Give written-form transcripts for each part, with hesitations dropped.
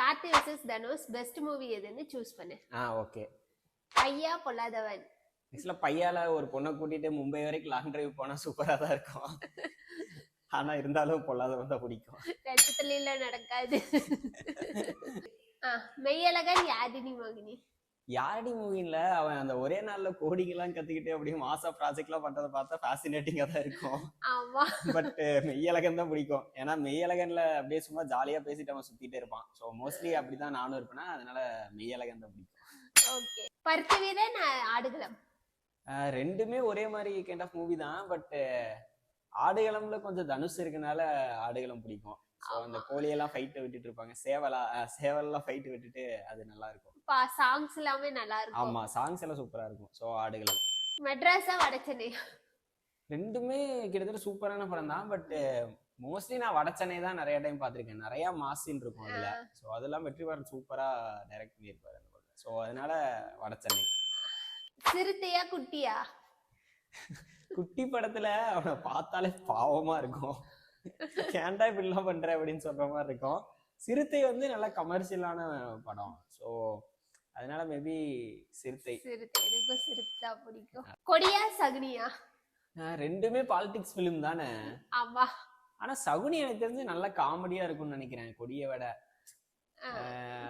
Karthi vs Dhanush best movie எதுன்னு choose பண்ணு. Okay. Paiyaa Polladhavan. ஆக்சுவலா பையால ஒரு பொண்ணை கூட்டிட்டு மும்பை வரைக்கும் லாங் டிரைவ் போனா சூப்பரா தான் இருக்கும். ஆனா இருந்தாலும் பொல்லாதவன் தான் பிடிக்கும். ரத்தத்துல நடக்காது. மெய்யழகன் யாதினி மோகினி. யாரடி மூவின்ல அவன் அந்த ஒரே நாள்ல கோடிங் எல்லாம் கத்துக்கிட்டு அப்படியே மாசா ப்ராஜெக்ட் எல்லாம் பண்றதை பார்த்தா ஃபேசினேட்டிங்கா தான் இருக்கும். ஆமா. பட் மெய்யழகன் தான் பிடிக்கும். ஏன்னா மெய்யழகன்ல அப்படியே சும்மா ஜாலியா பேசிட்டு அவன் சுத்திட்டே இருப்பான். ஸோ மோஸ்ட்லி அப்படிதான் நானும் இருப்பேனா, அதனால மெய்யழகன் தான் பிடிக்கும். ஓகே. பருத்தி வீரன் ஆடுகளம். ரெண்டுமே ஒரே மாதிரி கைண்ட் ஆஃப் மூவி தான். பட் ஆடுகளம்ல கொஞ்சம் தனுஷ் இருக்கனால ஆடுகளம் பிடிக்கும். ஸோ அந்த கோழியெல்லாம் ஃபைட்டை விட்டுட்டு இருப்பாங்க, சேவலெல்லாம் ஃபைட்டு விட்டுட்டு அது நல்லா இருக்கும். சாங்ஸ் எல்லாமே நல்லா இருக்கும். ஆமா, சாங்ஸ் எல்லாம் சூப்பரா இருக்கும். ஸோ ஆடுகளம். மெட்ராஸா வடச்சென்னை. ரெண்டுமே கிட்டத்தட்ட சூப்பரான படம் தான். பட் மோஸ்ட்லி நான் வடச்சென்னை தான் நிறைய டைம் பார்த்திருக்கேன். நிறைய மாசின் இருக்கும் அதுல. ஸோ அதெல்லாம் வெற்றிமாறன் சூப்பரா டைரக்ட் பண்ணியிருப்பாரு அந்த படம். ஸோ அதனால வடச்சென்னை. சிறுத்தையா குட்டியா? குட்டி படத்துல அவனை பார்த்தாலே பாவமா இருக்கும். ஏன்டா இப்படிலாம் பண்ற அப்படின்னு சொல்ற மாதிரி இருக்கும். சிறுத்தை வந்து நல்ல கமர்ஷியலான படம். ஸோ அதனால மேபி சிறுத்தை. எனக்கும் சிறுத்தை பிடிக்கும். கொடியா சகுனியா? ரெண்டுமே பாலிடிக்ஸ் ஃபிலிம் தானே. ஆமா. ஆனா சகுனி எனக்கு தெரிஞ்சு நல்ல காமெடியா இருக்கும்னு நினைக்கிறேன் கொடியை விட.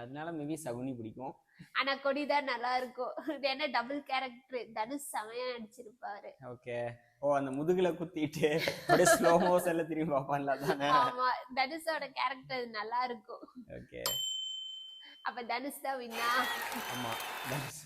அதனால மேபி சகுனி பிடிக்கும். ஆனா கொடிதான் நல்லா இருக்கும். ஏன்னா டபுள் கேரக்டர் தனுஷ் செமையா நடிச்சிருப்பாரு. ஓகே. அந்த முதுகுல குத்திட்டு அப்படியே ஸ்லோ மோஷன்ல திரும்பி பாப்பான்ல தானே. ஆமா, தனுஷோட கேரக்டர் நல்லா இருக்கும். ஓகே. அப்ப தனுஷ் தான் வின்னா. ஆமா, தனுஷ்.